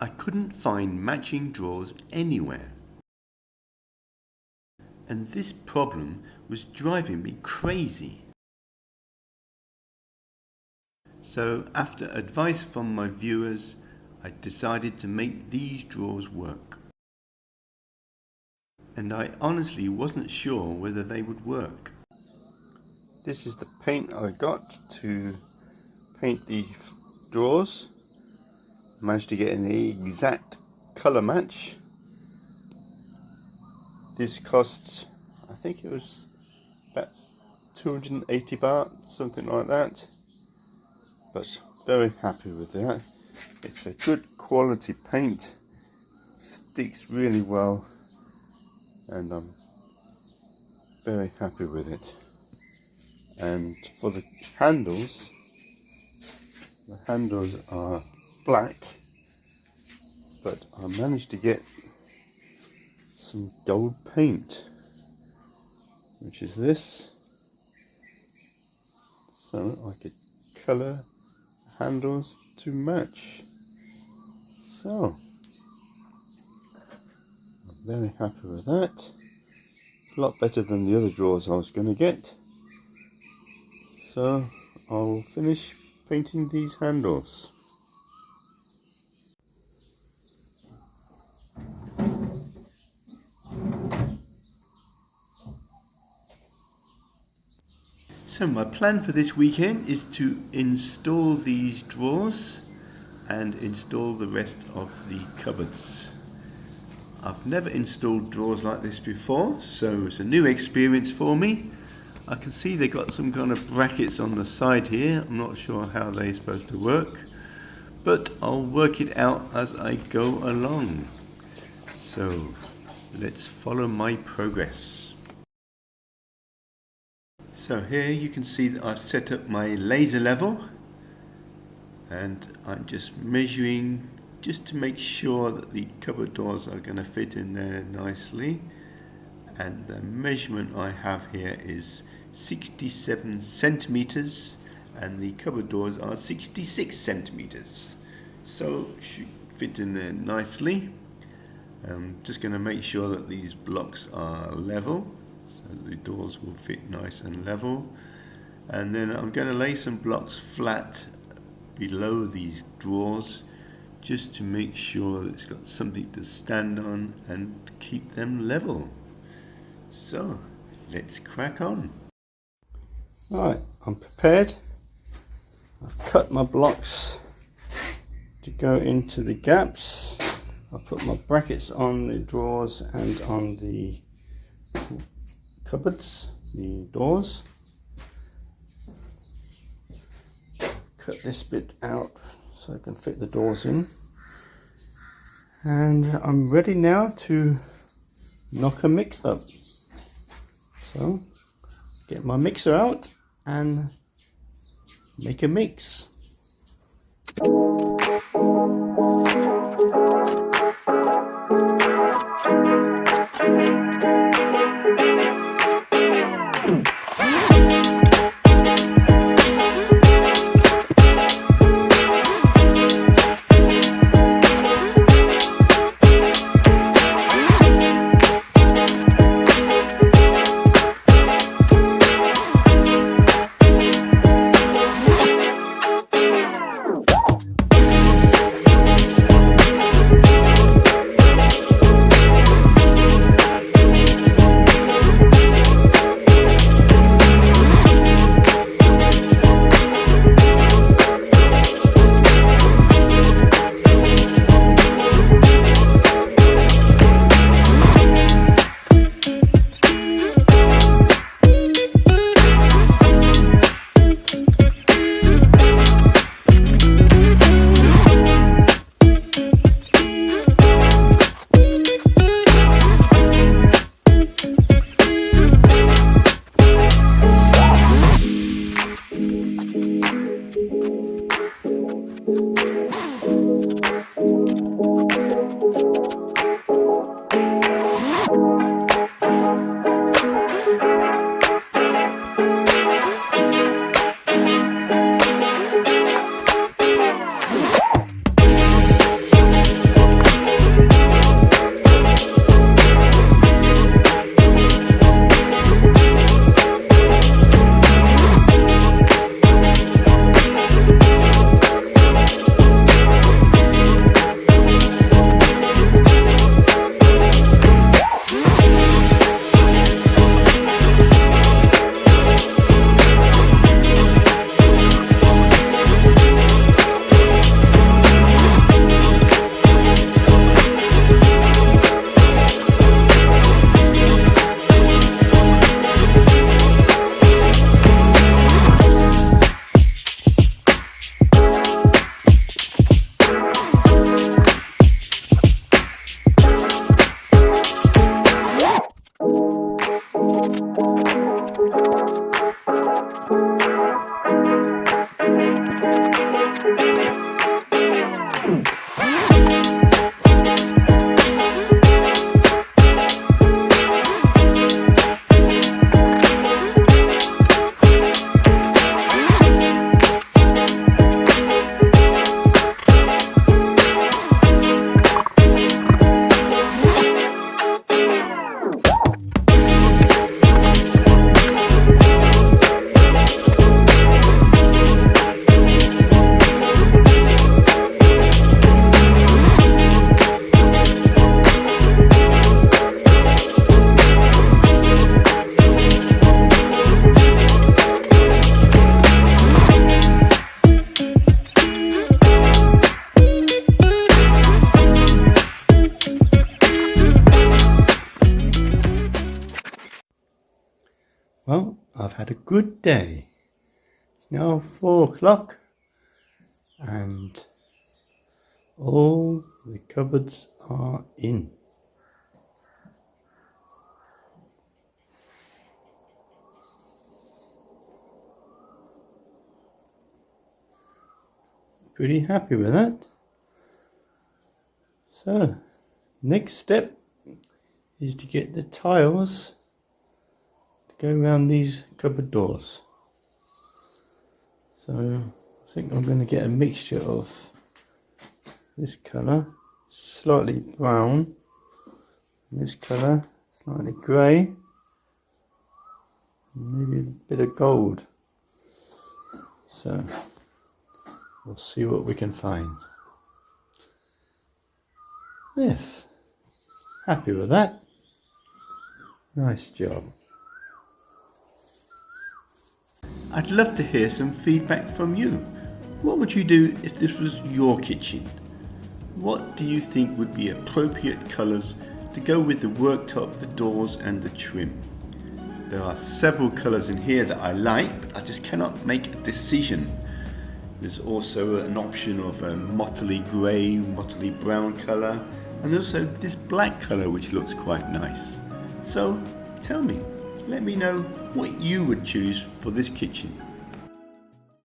I couldn't find matching drawers anywhere. And this problem was driving me crazy. So after advice from my viewers, I decided to make these drawers work. And I honestly wasn't sure whether they would work. This is the paint I got to paint the drawers. Managed to get an exact colour match. This costs, I think it was about 280 baht, something like that. But very happy with that. It's a good quality paint, sticks really well, and I'm very happy with it. And for the handles are black, but I managed to get some gold paint, which is this, so I could colour handles to match. So I'm very happy with that. A lot better than the other drawers I was going to get. So I'll finish painting these handles. So my plan for this weekend is to install these drawers and install the rest of the cupboards. I've never installed drawers like this before, so it's a new experience for me. I can see they've got some kind of brackets on the side here. I'm not sure how they're supposed to work, but I'll work it out as I go along. So let's follow my progress. So here you can see that I've set up my laser level, and I'm just measuring just to make sure that the cupboard doors are going to fit in there nicely. And the measurement I have here is 67 centimeters, and the cupboard doors are 66 centimeters. So it should fit in there nicely. I'm just going to make sure that these blocks are level, so the doors will fit nice and level. And then I'm going to lay some blocks flat below these drawers just to make sure that it's got something to stand on and keep them level. So let's crack on. Right, I'm prepared. I've cut my blocks to go into the gaps. I'll put my brackets on the drawers and on the cupboards, the doors. Cut this bit out so I can fit the doors in. And I'm ready now to knock a mix up. So, get my mixer out and make a mix. had a good day. It's now 4 o'clock and all the cupboards are in. Pretty happy with that. So, next step is to get the tiles to go around these cupboard doors. So, I think I'm going to get a mixture of this colour, slightly brown, and this colour, slightly grey, and maybe a bit of gold. So, we'll see what we can find. Yes, happy with that. Nice job. I'd love to hear some feedback from you. What would you do if this was your kitchen? What do you think would be appropriate colours to go with the worktop, the doors and the trim? There are several colours in here that I like, but I just cannot make a decision. There's also an option of a mottly grey, mottly brown colour, and also this black colour which looks quite nice. So tell me, let me know what you would choose for this kitchen.